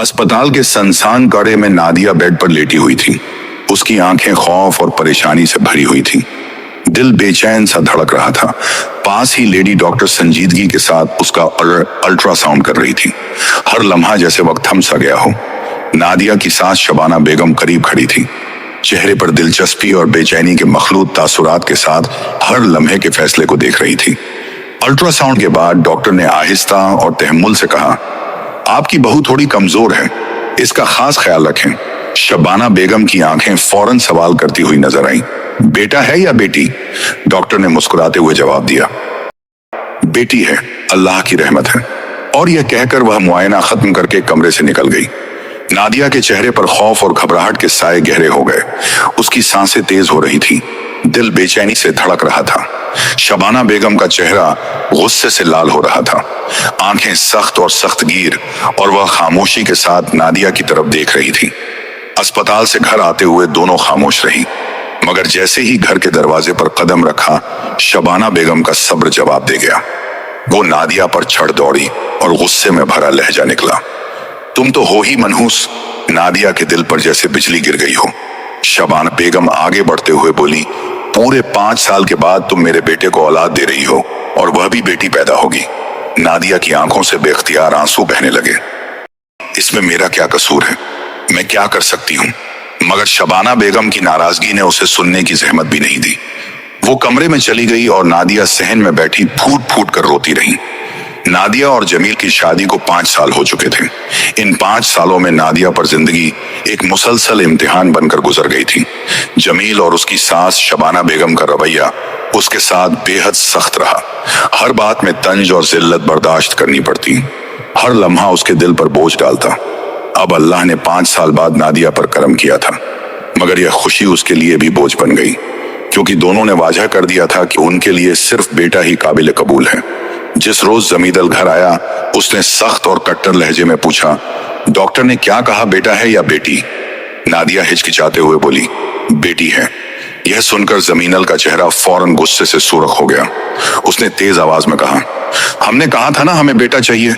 अस्पताल के सुनसान कमरे में नादिया बेड पर लेटी हुई थी। उसकी आंखें खौफ और परेशानी से भरी हुई थी। दिल बेचैन सा धड़क रहा था। पास ही लेडी डॉक्टर संजीदगी के साथ उसका अल्ट्रासाउंड कर रही थी। हर लम्हा जैसे वक्त थम सा गया हो। नादिया की सास शबाना बेगम करीब खड़ी थी, चेहरे पर दिलचस्पी और बेचैनी के मखलूत तासुरात के साथ हर लम्हे के फैसले को देख रही थी। अल्ट्रासाउंड के बाद डॉक्टर ने आहिस्ता और तहम्मुल से कहा, आपकी बहू थोड़ी कमजोर है, इसका खास ख्याल रखें। शबाना बेगम की आंखें फौरन सवाल करती हुई नजर आईं। बेटा है या बेटी? डॉक्टर ने मुस्कुराते हुए जवाब दिया, बेटी है, अल्लाह की रहमत है। और यह कहकर वह मुआयना खत्म करके कमरे से निकल गई। नादिया के चेहरे पर खौफ और घबराहट के साए गहरे हो गए। उसकी सांसें तेज हो रही थी, दिल बेचैनी से धड़क रहा था। शबाना बेगम का चेहरा गुस्से से लाल हो रहा था, आंखें सख्त और सख्तगीर, और वह खामोशी के साथ नादिया की तरफ देख रही थी। अस्पताल से घर आते हुए दोनों खामोश रही, मगर जैसे ही घर के दरवाजे पर कदम रखा, शबाना बेगम का सब्र जवाब दे गया। वो नादिया पर चढ़ दौड़ी और गुस्से में भरा लहजा निकला, तुम तो हो ही मनहूस। नादिया के दिल पर जैसे बिजली गिर गई हो। शबाना बेगम आगे बढ़ते हुए बोली, पूरे 5 साल के बाद तुम मेरे बेटे को औलाद दे रही हो, और वह भी बेटी पैदा होगी। नादिया की आंखों से बेख्तियार आंसू बहने लगे। इसमें मेरा क्या कसूर है? मैं क्या कर सकती हूँ? मगर शबाना बेगम की नाराजगी ने उसे सुनने की जहमत भी नहीं दी। वो कमरे में चली गई और नादिया सहन में बैठी फूट फूट कर रोती रही। नादिया और जमील की शादी को 5 साल हो चुके थे। इन 5 सालों में नादिया पर जिंदगी एक मुसलसल इम्तिहान बनकर गुजर गई थी। जमील और उसकी सास शबाना बेगम का रवैया उसके साथ बेहद सख्त रहा। हर बात में तंज और जिल्लत बर्दाश्त करनी पड़ती। हर लम्हा उसके दिल पर बोझ डालता। अब अल्लाह ने 5 साल बाद नादिया पर करम किया था, मगर यह खुशी उसके लिए भी बोझ बन गई, क्योंकि दोनों ने वाजह कर दिया था कि उनके लिए सिर्फ बेटा ही काबिल कबूल है। जिस रोज जमीदल घर आया, उसने सख्त और कट्टर लहजे में पूछा, डॉक्टर ने क्या कहा, बेटा है या बेटी? नादिया हिचकिचाते हुए बोली, बेटी है। यह सुनकर जमीनल का चेहरा फौरन गुस्से से सुर्ख हो गया। उसने तेज आवाज में कहा, हमने कहा था ना हमें बेटा चाहिए।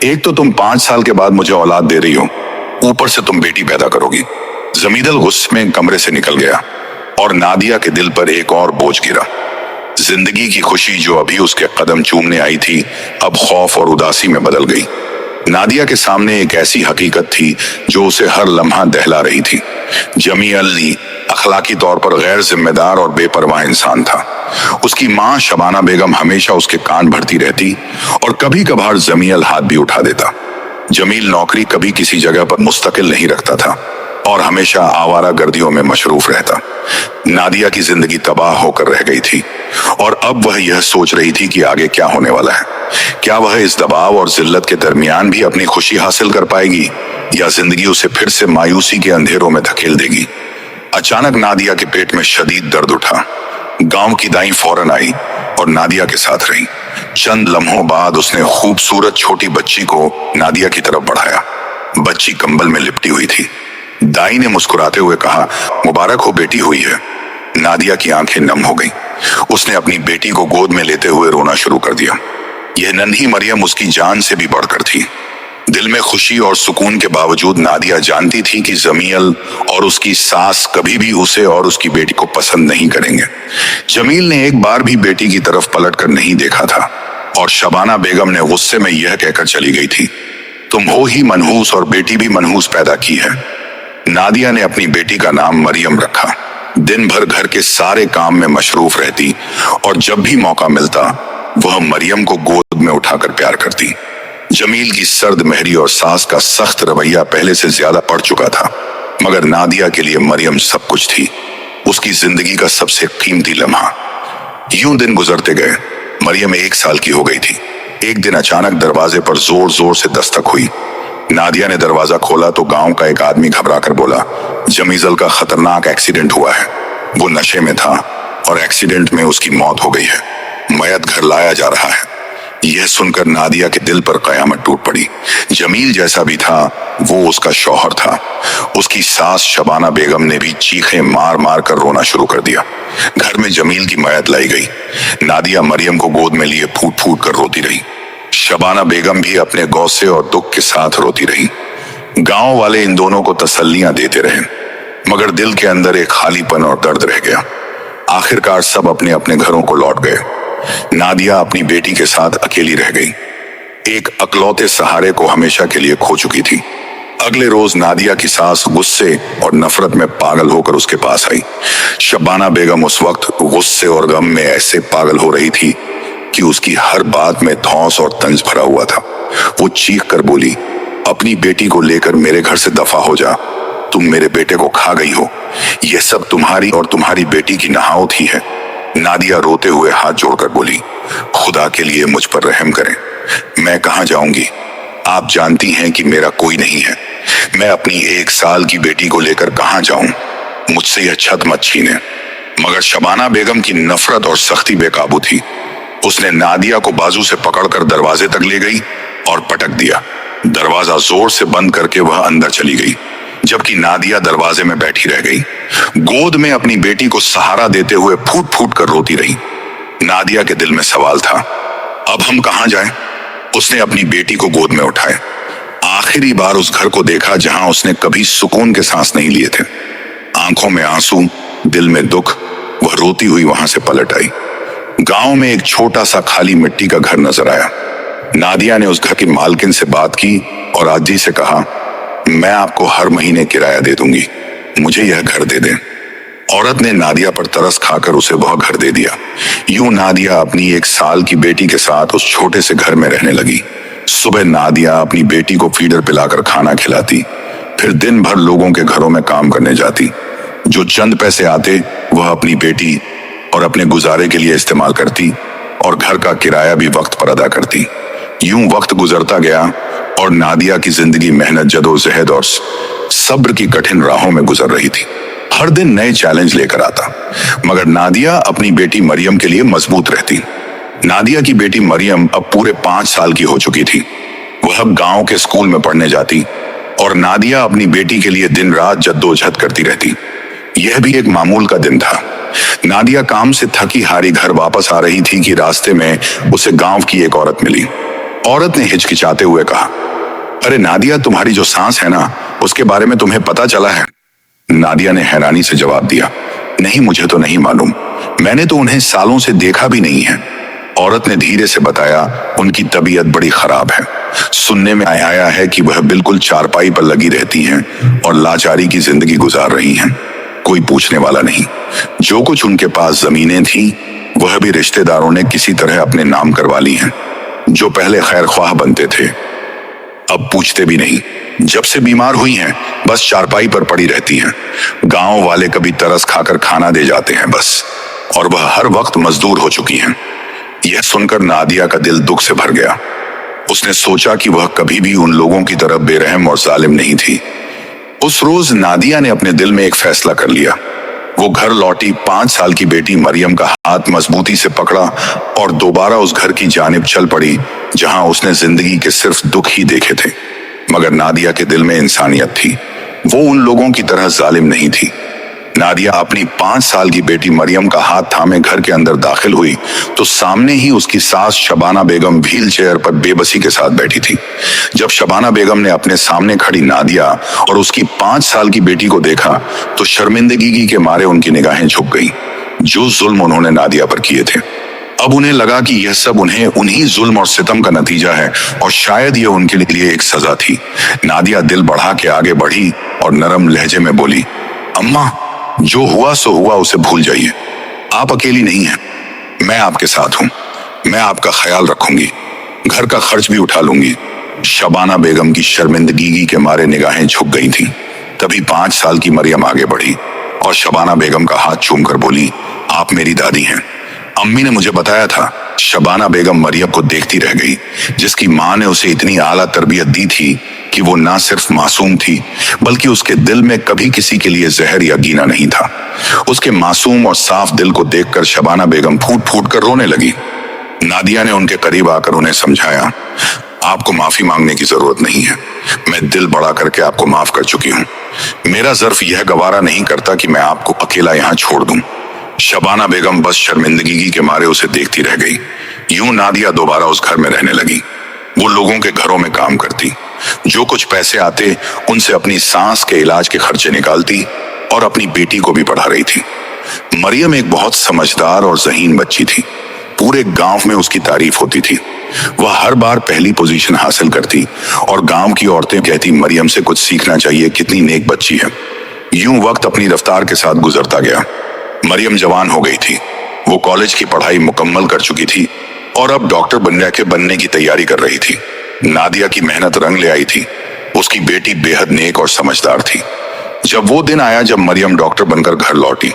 एक तो तुम 5 साल के बाद मुझे औलाद दे रही हो, ऊपर से तुम बेटी पैदा करोगी। जमीदल गुस्से में कमरे से निकल गया और नादिया के दिल पर एक और बोझ गिरा। जिंदगी की खुशी जो अभी उसके कदम चूमने आई थी, अब खौफ और उदासी में बदल गई। नादिया के सामने एक ऐसी हकीकत थी जो उसे हर लम्हा दहला रही थी। जमील अखलाकी तौर पर गैर जिम्मेदार और बेपरवाह इंसान था। उसकी माँ शबाना बेगम हमेशा उसके कान भरती रहती और कभी कभार जमील हाथ भी उठा देता। जमील नौकरी कभी किसी जगह पर मुस्तकिल नहीं रखता था और हमेशा आवारा गर्दियों में मशरूफ रहता। नादिया की जिंदगी तबाह होकर रह गई थी और अब वह यह सोच रही थी कि आगे क्या होने वाला है। क्या वह इस दबाव और जिल्लत के दरमियान भी अपनी खुशी हासिल कर पाएगी, या जिंदगी उसे फिर से मायूसी के अंधेरों में धकेल देगी? अचानक नादिया के पेट में शदीद दर्द उठा। गांव की दाई फौरन आई और नादिया के साथ रही। चंद लम्हों बाद उसने खूबसूरत छोटी बच्ची को नादिया की तरफ बढ़ाया। बच्ची कंबल में लिपटी हुई थी। दाई ने मुस्कुराते हुए कहा, मुबारक हो, बेटी हुई है। नादिया की आंखें नम हो गईं। उसने अपनी बेटी को गोद में लेते हुए रोना शुरू कर दिया। यह नन्ही मरियम उसकी जान से भी बढ़कर थी। दिल में खुशी और सुकून के बावजूद नादिया जानती थी कि जमील और उसकी सास कभी भी उसे और उसकी बेटी को पसंद नहीं करेंगे। जमील ने एक बार भी बेटी की तरफ पलटकर नहीं देखा था और शबाना बेगम ने गुस्से में यह कहकर चली गई थी, तुम हो ही मनहूस और बेटी भी मनहूस पैदा की है। नादिया ने अपनी बेटी का नाम मरियम रखा। दिन भर घर के सारे काम में मशरूफ रहती और जब भी मौका मिलता वह मरियम को गोद में उठाकर प्यार करती। जमील की सर्द महरी और सास का सख्त रवैया पहले से ज्यादा बढ़ चुका था, मगर नादिया के लिए मरियम सब कुछ थी, उसकी जिंदगी का सबसे कीमती लम्हा। यूं दिन गुजरते गए। मरियम 1 साल की हो गई थी। एक दिन अचानक दरवाजे पर जोर जोर से दस्तक हुई। नादिया ने दरवाजा खोला तो गांव का एक आदमी घबरा कर बोला, जमीजल का खतरनाक एक्सीडेंट हुआ है। वो नशे में था और एक्सीडेंट में उसकी मौत हो गई है। मयत घर लाया जा रहा है। यह सुनकर नादिया के दिल पर कयामत टूट पड़ी। जमील जैसा भी था वो उसका शौहर था। उसकी सास शबाना बेगम ने भी चीखें मार मार कर रोना शुरू कर दिया। घर में जमील की मयत लाई गई। नादिया मरियम को गोद में लिए फूट फूट कर रोती रही। शबाना बेगम भी अपने गौसे और दुख के साथ रोती रही। गांव वाले इन दोनों को तसल्लियां देते रहे, मगर दिल के अंदर एक खालीपन और दर्द रह गया। आखिरकार सब अपने अपने घरों को लौट गए। नादिया अपनी बेटी के साथ अकेली रह गई, एक अकलौते सहारे को हमेशा के लिए खो चुकी थी। अगले रोज नादिया की सास गुस्से और नफरत में पागल होकर उसके पास आई। शबाना बेगम उस वक्त गुस्से और गम में ऐसे पागल हो रही थी कि उसकी हर बात में धौंस और तंज भरा हुआ था। वो चीख कर बोली, अपनी बेटी को लेकर मेरे घर से दफा हो जा, तुम मेरे बेटे को खा गई हो, यह सब तुम्हारी और तुम्हारी बेटी की नहावत ही है। नादिया रोते हुए हाथ जोड़कर बोली, खुदा के लिए मुझ पर रहम करें, मैं कहां जाऊंगी? आप जानती हैं कि मेरा कोई नहीं है, मैं अपनी 1 साल की बेटी को लेकर कहां जाऊं? मुझसे यह छत मत छीने। मगर शबाना बेगम की नफरत और सख्ती बेकाबू थी। उसने नादिया को बाजू से पकड़कर दरवाजे तक ले गई और पटक दिया। दरवाजा जोर से बंद करके वह अंदर चली गई, जबकि नादिया दरवाजे में बैठी रह गई, गोद में अपनी बेटी को सहारा देते हुए फूट फूट कर रोती रही। नादिया के दिल में सवाल था, अब हम कहां जाएं? उसने अपनी बेटी को गोद में उठाए, आखिरी बार उस घर को देखा जहां उसने कभी सुकून के सांस नहीं लिए थे। आंखों में आंसू, दिल में दुख, वह रोती हुई वहां से पलट आई। गांव में एक छोटा सा खाली मिट्टी का घर नजर आया। नादिया ने उस घर की मालकिन से बात की और आजी से कहा, मैं आपको हर महीने किराया दे दूंगी, मुझे यह घर दे दें। औरत ने नादिया पर तरस खाकर उसे वह घर दे दिया। यूं नादिया अपनी 1 साल की बेटी के साथ उस छोटे से घर में रहने लगी। सुबह नादिया अपनी बेटी को फीडर पिलाकर खाना खिलाती, फिर दिन भर लोगों के घरों में काम करने जाती। जो चंद पैसे आते वह अपनी बेटी और अपने गुजारे के लिए इस्तेमाल करती और घर का किराया भी वक्त पर अदा करती। यूं वक्त गुजरता गया और नादिया की जिंदगी मेहनत, जदोजहद और सब्र की कठिन राहों में गुजर रही थी। हर दिन नए चैलेंज लेकर आता, मगर नादिया अपनी बेटी मरियम के लिए मजबूत रहती। नादिया की बेटी मरियम अब पूरे 5 साल की हो चुकी थी। वह गांव के स्कूल में पढ़ने जाती और नादिया अपनी बेटी के लिए दिन रात जद्दोजहद करती रहती। यह भी एक मामूल का दिन था। नादिया काम से थकी हारी घर वापस आ रही थी कि रास्ते में उसे गांव की एक औरत मिली। औरत ने हिचकिचाते हुए कहा, अरे नादिया, तुम्हारी जो सांस है ना, उसके बारे में तुम्हें पता चला है? नादिया ने हैरानी से जवाब दिया, नहीं, मुझे तो नहीं मालूम, मैंने तो उन्हें सालों से देखा भी नहीं है। औरत ने धीरे से बताया, उनकी तबीयत बड़ी खराब है। सुनने में आया है कि वह बिल्कुल चारपाई पर लगी रहती हैं और लाचारी की जिंदगी गुजार रही हैं। कोई पूछने वाला नहीं। जो कुछ उनके पास जमीनें थी वह भी रिश्तेदारों ने किसी तरह अपने नाम करवा ली हैं। जो पहले खैर ख्वाह बनते थे अब पूछते भी नहीं। जब से बीमार हुई हैं बस चारपाई पर पड़ी रहती हैं। गांव वाले कभी तरस खाकर खाना दे जाते हैं बस, और वह हर वक्त मजदूर हो चुकी हैं। यह सुनकर नादिया का दिल दुख से भर गया। उसने सोचा कि वह कभी भी उन लोगों की तरह बेरहम और जालिम नहीं थी। उस रोज नादिया ने अपने दिल में एक फैसला कर लिया। वो घर लौटी, 5 साल की बेटी मरियम का हाथ मजबूती से पकड़ा और दोबारा उस घर की जानिब चल पड़ी जहां उसने जिंदगी के सिर्फ दुख ही देखे थे। मगर नादिया के दिल में इंसानियत थी। वो उन लोगों की तरह जालिम नहीं थी। नादिया अपनी 5 साल की बेटी मरियम का हाथ थामे घर के अंदर दाखिल हुई तो सामने ही उसकी सास शबाना बेगम व्हील चेयर पर बेबसी के साथ बैठी थी। जब शबाना बेगम ने अपने सामने खड़ी नादिया और उसकी 5 साल की बेटी को देखा तो शर्मिंदगी के मारे उनकी निगाहें झुक गईं। जो जुल्म उन्होंने नादिया पर किए थे, अब उन्हें लगा कि यह सब उन्हें उन्हीं जुल्म और सितम का नतीजा है और शायद यह उनके लिए एक सजा थी। नादिया दिल बढ़ा के आगे बढ़ी और नरम लहजे में बोली, अम्मा, जो हुआ सो हुआ, उसे भूल जाइए। आप अकेली नहीं हैं, मैं आपके साथ हूं। मैं आपका ख्याल रखूंगी, घर का खर्च भी उठा लूंगी। शबाना बेगम की शर्मिंदगी के मारे निगाहें झुक गई थीं। तभी 5 साल की मरियम आगे बढ़ी और शबाना बेगम का हाथ चूमकर बोली, आप मेरी दादी हैं। अम्मी ने मुझे बताया था। शबाना बेगम मरियम को देखती रह गई, जिसकी माँ ने उसे इतनी आला तरबियत दी थी कि वो ना सिर्फ मासूम थी बल्कि उसके दिल में कभी किसी के लिए जहर या कीना नहीं था। उसके मासूम और साफ दिल को देखकर शबाना बेगम फूट फूट कर रोने लगी। नादिया ने उनके करीब आकर उन्हें समझाया, आपको माफी मांगने की जरूरत नहीं है, मैं दिल बड़ा करके आपको माफ कर चुकी हूँ। मेरा ज़र्फ यह गवारा नहीं करता कि मैं आपको अकेला यहाँ छोड़ दूं। शबाना बेगम बस शर्मिंदगी के मारे उसे देखती रह गई। यूं नादिया दोबारा उस घर में रहने लगी। वो लोगों के घरों में काम करती, जो कुछ पैसे आते उनसे अपनी सांस के इलाज के खर्चे निकालती और अपनी बेटी को भी पढ़ा रही थी। मरियम एक बहुत समझदार और ज़हीन बच्ची थी। पूरे गांव में उसकी तारीफ होती थी। वह हर बार पहली पोजीशन हासिल करती और गांव की औरतें कहती मरियम से कुछ सीखना चाहिए, कितनी नेक बच्ची है। यूं वक्त अपनी रफ्तार के साथ गुजरता गया। मरियम जवान हो गई थी। वो कॉलेज की पढ़ाई मुकम्मल कर चुकी थी और अब डॉक्टर बनने की तैयारी कर रही थी। नादिया की मेहनत रंग ले आई थी। उसकी बेटी बेहद नेक और समझदार थी। जब वो दिन आया जब मरियम डॉक्टर बनकर घर लौटी,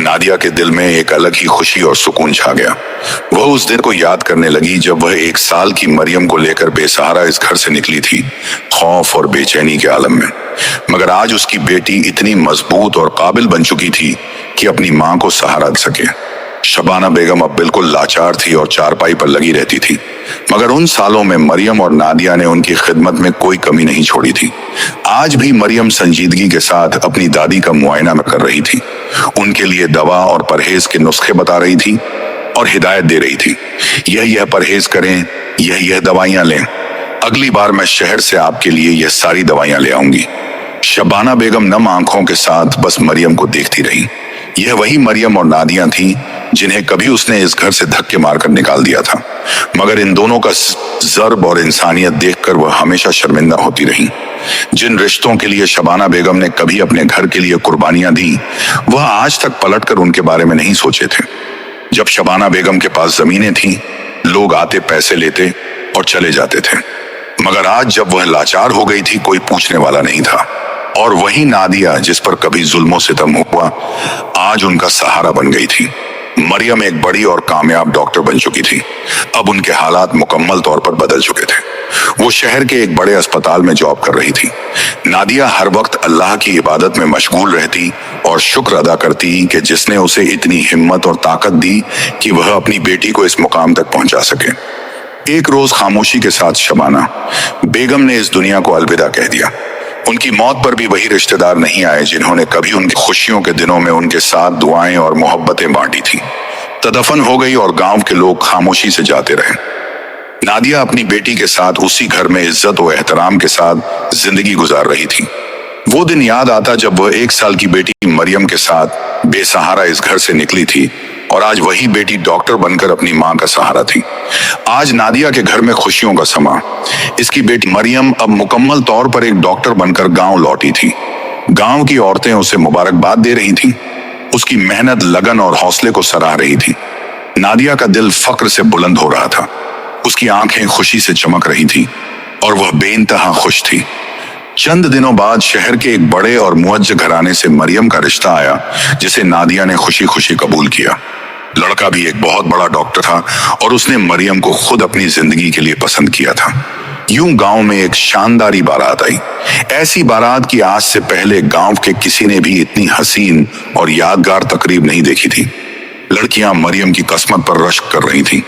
नादिया के दिल में एक अलग ही खुशी और सुकून छा गया। वह उस दिन को याद करने लगी जब वह 1 साल की मरियम को लेकर बेसहारा इस घर से निकली थी, खौफ और बेचैनी के आलम में। मगर आज उसकी बेटी इतनी मजबूत और काबिल बन चुकी थी कि अपनी मां को सहारा दे सके। शबाना बेगम अब बिल्कुल लाचार थी और चारपाई पर लगी रहती थी। मगर उन सालों में मरियम और नादिया ने उनकी खिदमत में कोई कमी नहीं छोड़ी थी। आज भी मरियम संजीदगी के साथ अपनी दादी का मुआयना कर रही थी, उनके लिए दवा और परहेज के नुस्खे बता रही थी और हिदायत दे रही थी, यह परहेज करें, यह दवाइयां लें। अगली बार मैं शहर से आपके लिए यह सारी दवाइयां ले आऊंगी। शबाना बेगम नम आंखों के साथ बस मरियम को देखती रही। यह वही मरियम और नादिया थी जिन्हें कभी उसने इस घर से धक्के मारकर निकाल दिया था। मगर इन दोनों का ज़र्ब और इंसानियत देखकर वह हमेशा शर्मिंदा होती रही। जिन रिश्तों के लिए शबाना बेगम ने कभी अपने घर के लिए कुर्बानियां दी, वह आज तक पलटकर उनके बारे में नहीं सोचे थे। जब शबाना बेगम के पास जमीनें थीं, लोग आते पैसे लेते और चले जाते थे। मगर आज जब वह लाचार हो गई थी, कोई पूछने वाला नहीं था। और वही नादिया जिस पर कभी जुल्मों सितम हुआ, आज उनका सहारा बन गई थी। मरियम एक बड़ी और कामयाब डॉक्टर बन चुकी थी। अब उनके हालात मुकम्मल तौर पर बदल चुके थे। वो शहर के एक बड़े अस्पताल में जॉब कर रही थी। नादिया हर वक्त अल्लाह की इबादत में मशगूल रहती और शुक्र अदा करती कि जिसने उसे इतनी हिम्मत और ताकत दी कि वह अपनी बेटी को इस मुकाम तक पहुंचा सके। एक रोज खामोशी के साथ शबाना बेगम ने इस दुनिया को अलविदा कह दिया। उनकी मौत पर भी वही रिश्तेदार नहीं आए जिन्होंने कभी उनकी खुशियों के दिनों में उनके साथ दुआएं और मोहब्बतें बांटी थी। तदफन हो गई और गांव के लोग खामोशी से जाते रहे। नादिया अपनी बेटी के साथ उसी घर में इज्जत और एहतराम के साथ जिंदगी गुजार रही थी। वो दिन याद आता जब वह 1 साल की बेटी मरियम के साथ बेसहारा इस घर से निकली थी और आज वही बेटी डॉक्टर बनकर अपनी मां का सहारा थी। आज नादिया के घर में खुशियों का समा। इसकी बेटी मरियम अब मुकम्मल तौर पर एक डॉक्टर बनकर गांव लौटी थी। गांव की औरतें उसे मुबारकबाद दे रही थीं। उसकी मेहनत, लगन और हौसले को सराह रही थी। नादिया का दिल फक्र से बुलंद हो रहा था। उसकी आंखें खुशी से चमक रही थी और वह बेइंतहा खुश थी। चंद दिनों बाद शहर के एक बड़े और मुअज्ज घराने से मरियम का रिश्ता आया, जिसे नादिया ने खुशी खुशी कबूल किया। लड़का भी एक बहुत बड़ा डॉक्टर था और उसने मरियम को खुद अपनी जिंदगी के लिए पसंद किया था। यूं गांव में एक शानदारी बारात आई। ऐसी बारात की आज से पहले गांव के किसी ने भी इतनी हसीन और यादगार तकरीब नहीं देखी थी। लड़कियां मरियम की किस्मत पर रश्क कर रही थीं।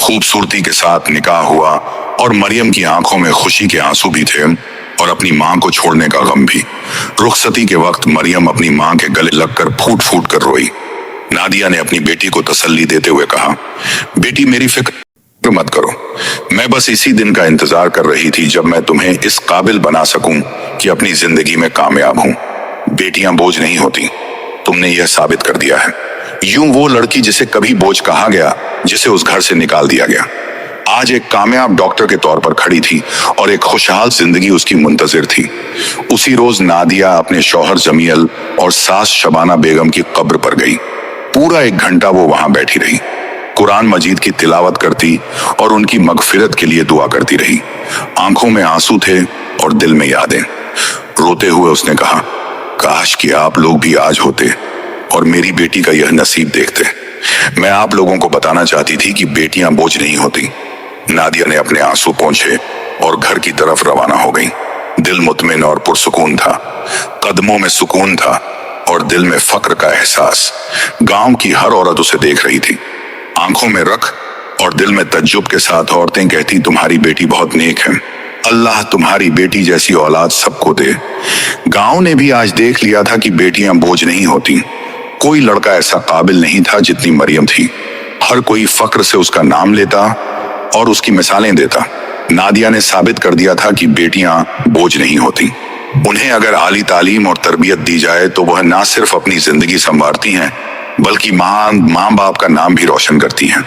खूबसूरती के साथ निकाह हुआ और मरियम की आंखों में खुशी के आंसू भी थे और अपनी मां को छोड़ने का गम भी। रुखसती के वक्त मरियम अपनी मां के गले लगकर फूट फूट कर रोई। नादिया ने अपनी बेटी को तसल्ली देते हुए कहा, बेटी मेरी फिक्र मत करो, मैं बस इसी दिन का इंतजार कर रही थी जब मैं तुम्हें इस काबिल बना सकूं कि अपनी जिंदगी में कामयाब हूं। बेटियां बोझ नहीं होती, तुमने यह साबित कर दिया है। यूं वो लड़की जिसे कभी बोझ कहा गया, जिसे उस घर से निकाल दिया गया, आज एक कामयाब डॉक्टर के तौर पर खड़ी थी और एक खुशहाल जिंदगी उसकी मुंतजिर थी। उसी रोज नादिया अपने शौहर जमील और सास शबाना बेगम की कब्र पर गई। पूरा 1 घंटा वो वहां बैठी रही, कुरान मजीद की तिलावत करती और उनकी मगफिरत के लिए दुआ करती रही। आंखों में आंसू थे और दिल में यादें। रोते हुए उसने कहा, काश कि आप लोग भी आज होते और मेरी बेटी का यह नसीब देखते। मैं आप लोगों को बताना चाहती थी कि बेटियां बोझ नहीं होती। नादिया ने अपने आंसू पोंछे और घर की तरफ रवाना हो गई। दिल मुतमिन और पुरसुकून था, कदमों में सुकून था और दिल में फक्र का एहसास। गांव की हर औरत उसे देख रही थी, आंखों में रख और दिल में तज्जुब के साथ औरतें कहती, तुम्हारी बेटी बहुत नेक है, अल्लाह तुम्हारी बेटी जैसी औलाद सबको दे। गांव ने भी आज देख लिया था कि बेटियां बोझ नहीं होती। कोई लड़का ऐसा काबिल नहीं था जितनी मरियम थी। हर कोई फक्र से उसका नाम लेता और उसकी मिसालें देता। नादिया ने साबित कर दिया था कि बेटियां बोझ नहीं होती। उन्हें अगर आली तालीम और तरबियत दी जाए तो वह ना सिर्फ अपनी जिंदगी संवारती हैं, बल्कि माँ बाप का नाम भी रोशन करती हैं।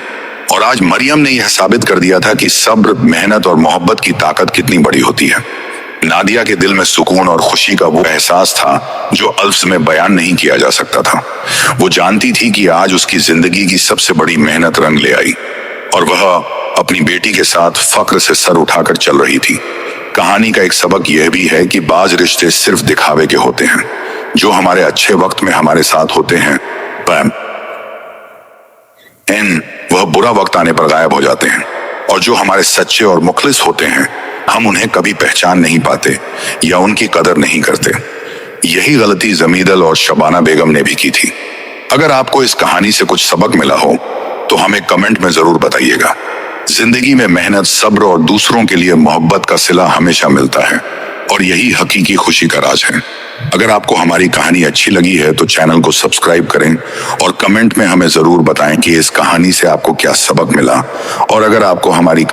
और आज मरियम ने यह साबित कर दिया था कि सब्र, मेहनत और मोहब्बत की ताकत कितनी बड़ी होती है। नादिया के दिल में सुकून और खुशी का वो एहसास था जो अल्फ्ज़ में बयान नहीं किया जा सकता था। वो जानती थी कि आज उसकी जिंदगी की सबसे बड़ी मेहनत रंग ले आई और वह अपनी बेटी के साथ फख्र से सर उठाकर चल रही थी। कहानी का एक सबक यह भी है कि बाज रिश्ते सिर्फ दिखावे के होते हैं। जो हमारे अच्छे वक्त में हमारे साथ होते हैं वह बुरा वक्त आने पर गायब हो जाते हैं, और जो हमारे सच्चे और मुखलिस होते हैं हम उन्हें कभी पहचान नहीं पाते या उनकी कदर नहीं करते। यही गलती जमीदल और शबाना बेगम ने भी की थी। अगर आपको इस कहानी से कुछ सबक मिला हो तो हमें कमेंट में जरूर बताइएगा। जिंदगी में मेहनत, सब्र और दूसरों के लिए मोहब्बत का सिला हमेशा मिलता है और यही हकीकी खुशी का राज है। अगर आपको हमारी कहानी अच्छी लगी है तो चैनल को सब्सक्राइब करें और कमेंट में हमें जरूर बताएं कि इस कहानी से आपको क्या सबक मिला। और अगर आपको हमारी